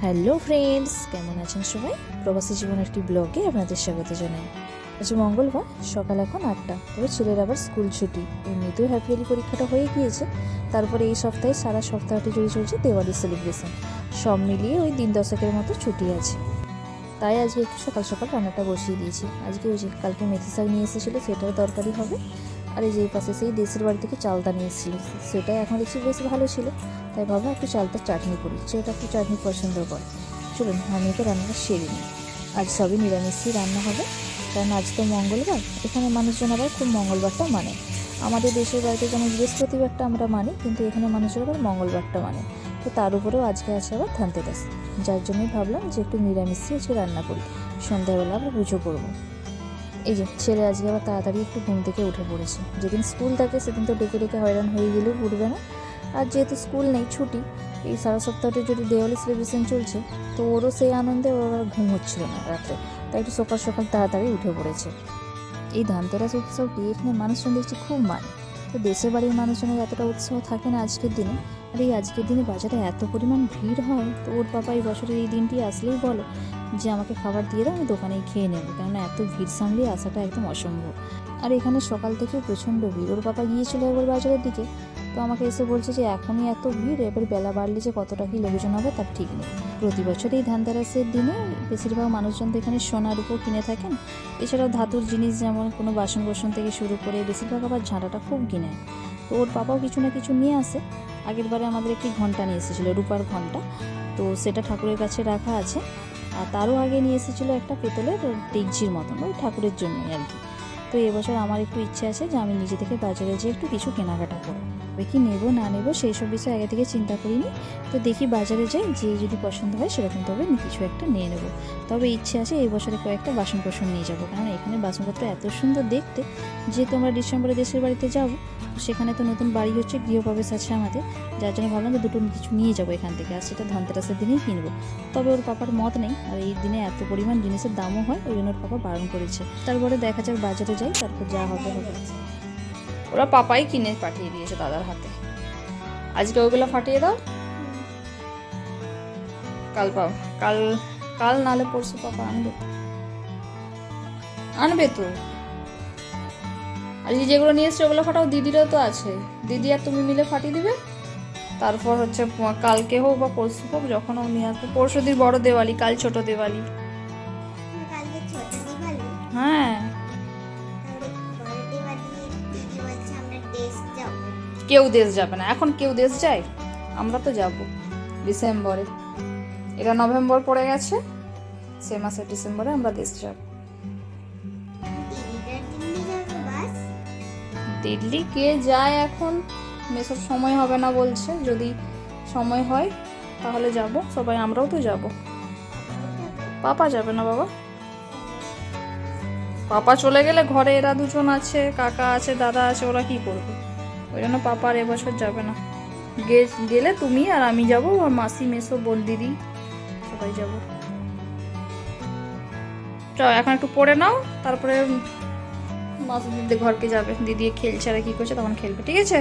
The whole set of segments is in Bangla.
হ্যালো ফ্রেন্ডস, কেমন আছেন সবাই? প্রবাসী জীবন একটি ব্লগে আপনাদের স্বাগত জানাই। আজ মঙ্গলবার, সকাল এখন 8টা। তবে ছেলের আবার স্কুল ছুটি। এমনিতেও হ্যাপি ইয়ারলি পরীক্ষাটা হয়ে গিয়েছে। তারপরে এই সপ্তাহে সারা সপ্তাহটি জুড়ে চলছে দেওয়ালি সেলিব্রেশন। সব মিলিয়ে ওই দিন 10 মতো ছুটি আছে। তাই আজকে একটু সকাল সকাল রান্নাটা বসিয়ে দিয়েছি। আজকে ওই যে কালকে মেথি শাক নিয়ে এসেছিলো, সেটাও তরকারি হবে। আর এই যে এই পাশে সেই দেশের বাড়ি থেকে চালতা নিয়ে এসেছিলো, সেটাই এখন দেখছি বেশ ভালো ছিল। তাই ভাবলাম একটু চালতার চাটনি করি, সেটা একটু চাটনি পছন্দ করে। চলুন আমি তো রান্নাটা সেরে নিই। আজ সবই নিরামিষই রান্না হবে, কারণ আজ তো মঙ্গলবার। এখানে মানুষজন আবার খুব মঙ্গলবারটা মানে। আমাদের দেশের বাড়িতে যেমন বৃহস্পতিবারটা আমরা মানি, কিন্তু এখানে মানুষজন আবার মঙ্গলবারটা মানে। তো তার উপরেও আজকে আছে আবার ধানতেরাস, যার জন্যই ভাবলাম যে একটু নিরামিষই আজকে রান্না করি। সন্ধ্যাবেলা আবার পুজো করবো। এই যে ছেলে আজকে আবার তাড়াতাড়ি একটু ঘুম থেকে উঠে পড়েছে। যেদিন স্কুল থাকে সেদিন তো ডেকে ডেকে হয়রান হয়ে গেলেও উঠবে না। আর যেহেতু স্কুল নেই, ছুটি, এই সারা সপ্তাহটি যদি দেওয়ালি সেলিব্রেশন চলছে, তো ওরও সেই আনন্দে ওর আর ঘুম হচ্ছিল না রাত্রে। তাই একটু সকাল সকাল তাড়াতাড়ি উঠে পড়েছে। এই ধানতেরাস উৎসবটি এখানে মানুষজন দেখছি খুব মানে। তো দেশের বাড়ির মানুষজনের এতটা উৎসাহ থাকে না আজকের দিনে। আর এই আজকের দিনে বাজারে এত পরিমাণ ভিড় হয়, তো ওর বাবা এই বছরের এই দিনটি আসলেই বলে যে আমাকে খাবার দিয়ে দাও, আমি দোকানেই খেয়ে নেবো, কেননা এত ভিড় সামলিয়ে আসাটা একদম অসম্ভব। আর এখানে সকাল থেকে প্রচণ্ড ভিড়। ওর বাবা গিয়েছিল একবার বাজারের দিকে, তো আমাকে এসে বলছে যে এখনই এত ভিড়, এবার বেলা বাড়লে যে কতটা কি লোকজন হবে তার ঠিক নেই। প্রতি বছর এই ধানতেরাসের দিনে বেশিরভাগ মানুষজন তো এখানে সোনার উপর কিনে থাকেন। এছাড়াও ধাতুর জিনিস যেমন কোনো বাসন কোসন থেকে শুরু করে বেশিরভাগ আবার ঝাঁটাটা খুব কিনে। তো ওর বাবাও কিছু না কিছু নিয়ে আসে। আগের বারে আমাদের একটি ঘন্টা নিয়ে এসেছিলো, রূপার ঘন্টা। তো সেটা ঠাকুরের কাছে রাখা আছে। আর তারও আগে নিয়ে এসেছিলো একটা পেতলের ডেকচির মতন, ওই ঠাকুরের জন্যই আর কি। তো এবছর আমার একটু ইচ্ছে আছে যে আমি নিজে থেকে বাজারে যেয়ে একটু কিছু কেনাকাটা করবো। কি নেবো না নেবো সেই সব বিষয়ে আগে থেকে চিন্তা করিনি। তো দেখি বাজারে যাই, যে যদি পছন্দ হয় সেরকম তবে কিছু একটা নিয়ে নেবো। তবে ইচ্ছে আছে এই বছরে কয়েকটা বাসন কোসন নিয়ে যাবো, কারণ এখানে বাসনপত্র এত সুন্দর দেখতে। যেহেতু আমরা ডিসেম্বরে দেশের বাড়িতে যাব, সেখানে তো নতুন বাড়ি হচ্ছে, গৃহপ্রবেশ আছে আমাদের, যার জন্য ভাবলাম যে দুটো কিছু নিয়ে যাবো এখান থেকে। আর সেটা ধানতেরাসের দিনেই কিনবো। তবে ওর পাপার মত নেই, আর এই দিনে এত পরিমাণ জিনিসের দামও হয়, ওই জন্য ওর পাপা বারণ করেছে। তারপরে দেখা যাক বাজারে যাই, তারপর যা হবে হবে। ওরা পাপাই কিনে পাঠিয়ে দিয়েছে দাদার হাতে। আজকে ওইগুলো ফাটিয়ে দাও, কাল পাও, কাল কাল নালে পরশু পাপা আনবে তো। আর এই যেগুলো নিয়ে এসছে ওগুলো ফাটাও, দিদিরও তো আছে, দিদি আর তুমি মিলে ফাটিয়ে দিবে। তারপর হচ্ছে কালকে হোক বা পরশু হোক, যখন ও নিয়ে আসবে। পরশু দিন বড় দেওয়ালি, কাল ছোট দেওয়ালি। হ্যাঁ, কেউ দেশ যাবে না এখন, কেউ দেশ যায়? আমরা তো যাব ডিসেম্বরে। এটা নভেম্বর পড়ে গেছে, সে মাসে ডিসেম্বরে আমরা দেশ যাব। দিল্লি কে যায় এখন, এসব সময় হবে না বলছে। যদি সময় হয় তাহলে যাব সবাই, আমরাও তো যাব। পাপা যাবে না বাবা, পাপা চলে গেলে ঘরে এরা দুজন আছে, কাকা আছে, দাদা আছে, ওরা কি করবে? ওই জন্য পাপা আর এবছর যাবে না। গেলে তুমি আর আমি যাব, আর মাসি মেসো বোন দিদি সবাই যাব। চল এখন একটু পড়ে নাও, তারপরে মাসি দিদি ঘরকে যাবে। দিদি খেলছে আর কি করছে, তখন খেলবে, ঠিক আছে?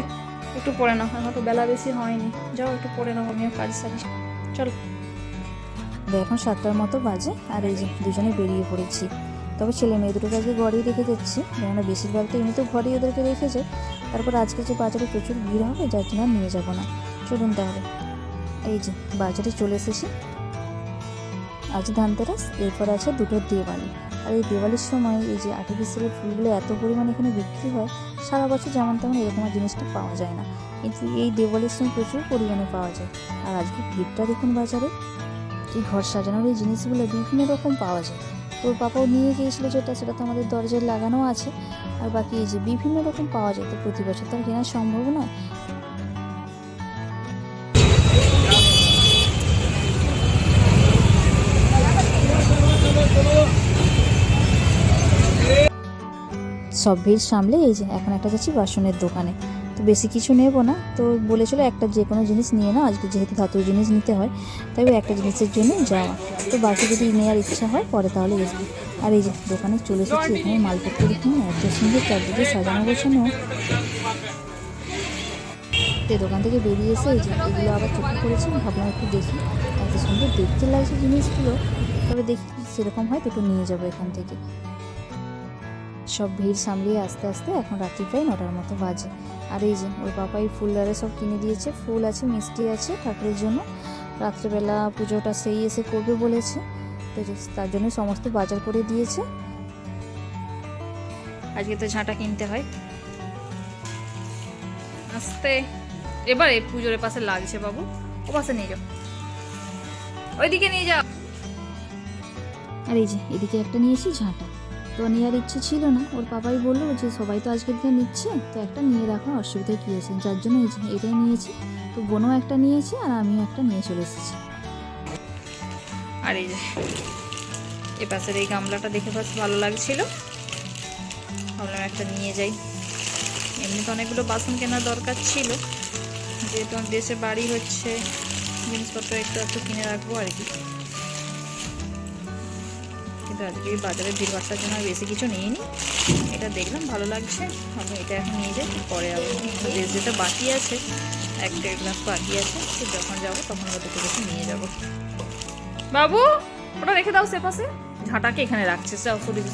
একটু পড়ে নাও, এখন তো বেলা বেশি হয়নি। যাও একটু পড়ে নাও, আমিও কাজ সারি। চল, এখন 7টার মতো বাজে, আর এই যে দুজনে বেরিয়ে পড়েছি। তবে ছেলে মেয়ে দুটোকে আজকে ঘরেই রেখে যাচ্ছি, কেননা বেশিরভাগ তো এমনিতেও ঘরেই ওদেরকে রেখে যায়। তারপর আজকে যে বাজারে প্রচুর ভিড় হবে, যার জন্য নিয়ে যাবো না। চলুন তাহলে, এই যে বাজারে চলে এসেছি। আজ ধানতেরাস, এরপর আছে দুটো দেওয়ালি। আর এই দেওয়ালির সময় এই যে আর্টিফিশিয়াল ফুলগুলো এত পরিমাণে এখানে বিক্রি হয়, সারা বছর যেমন তেমন এরকম জিনিসটা পাওয়া যায় না, কিন্তু এই দেওয়ালির সময় প্রচুর পরিমাণে পাওয়া যায়। আর আজকে ভিড়টা দেখুন বাজারে। এই ঘর সাজানোর এই জিনিসগুলো বিভিন্ন রকম পাওয়া যায়। তোর পাপাও নিয়ে গিয়েছিলো যেটা, সেটা তো আমাদের দরজায় লাগানো আছে। আর বাকি এই যে বিভিন্ন রকম পাওয়া যায়, তো প্রতি বছর তো আর কেনা সম্ভব নয়। সব ভিড় সামলে এই যে এখন একটা যাচ্ছি বাসনের দোকানে। তো বেশি কিছু নেব না, তো বলেছিল একটা যে কোনো জিনিস নিয়ে নাও, আজকে যেহেতু ধাতুর জিনিস নিতে হয়, তাই একটা জিনিসের জন্য যাওয়া। তো বাকি যদি নেওয়ার ইচ্ছা হয় পরে তাহলে আসবো। আর এই যে দোকানে চলে এসেছি, এখানে মালপত্র দেখুন এত সুন্দর চারদিকে সাজানো গোছানো। তো দোকান থেকে বেরিয়ে এসে এই যে এগুলো আবার চোখে পড়েছে, ভাবলাম একটু দেখি, এত সুন্দর দেখতে লাগছে জিনিসগুলো, তবে দেখি সেরকম হয় তো একটু নিয়ে যাবো এখান থেকে। সব ভিড় সামলিয়ে আস্তে আস্তে এখন রাত্রি প্রায় 9টার মতো বাজে। আর এই যে ওর পাপাই ফুলদারে সব কিনে দিয়েছে, ফুল আছে, মিষ্টি আছে ঠাকুরের জন্য। রাত্রেবেলা পুজোটা সেই এসে করবে বলেছে, তো তার জন্য সমস্ত বাজার করে দিয়েছে। আজকে তো ঝাঁটা কিনতে হয়। আস্তে এবারে পুজোর পাশে লাগছে বাবু, ও পাশে নিয়ে যাও, ওইদিকে নিয়ে যাও। আর এই যে এদিকে একটা নিয়েছি ঝাঁটা, তো নেওয়ার ইচ্ছে ছিল না, ওর পাপাই বললো যে সবাই তো আজকের দিনে নিচ্ছে, তো একটা নিয়ে রাখো, অসুবিধা কী আছে, যার জন্য এই যে এটাই নিয়েছি। তো বোনও একটা নিয়েছে আর আমিও একটা নিয়ে চলে এসেছি। আর এই যে এ পাশের এই গামলাটা দেখে বেশ ভালো লাগছিল, ভাবলাম একটা নিয়ে যাই। এমনি তো অনেকগুলো বাসন কেনার দরকার ছিল, যেহেতু আমার দেশে বাড়ি হচ্ছে, জিনিসপত্র একটু একটু কিনে রাখবো আর কি। কিন্তু আজকে এই বাজারের ভিড়ভাড়টার জন্য আর বেশি কিছু নিইনি, এটা দেখলাম ভালো লাগছে, আমি এটা এখন নিয়ে যাই, পরে যাবো। দেশ যেটা বাকি আছে, 1-1.5 গ্লাস বাকি আছে, তো যখন যাবো তখন ওটা কিছু নিয়ে যাবো। বাবু ওটা রেখে দাও সে পাশে, ঝাঁটাকে এখানে রাখছে,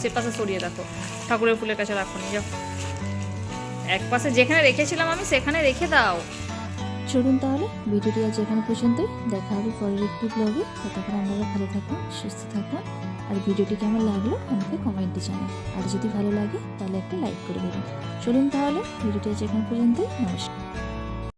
সে পাশে সরিয়ে রাখো, ঠাকুরের ফুলের কাছে রাখো, নিয়ে যাও। এক পাশে যেখানে রেখেছিলাম আমি সেখানে রেখে দাও। চলুন তাহলে ভিডিওটি আজ এখানে পর্যন্তই, দেখা হবে পরের একটি ব্লগে। ততক্ষণ আপনারা ভালো থাকুন, সুস্থ থাকুন, আর ভিডিওটি কেমন লাগলো আমাকে কমেন্টে জানান, আর যদি ভালো লাগে তাহলে একটা লাইক করে দেবেন। চলুন তাহলে ভিডিওটি আজ এখানে পর্যন্তই, নমস্কার।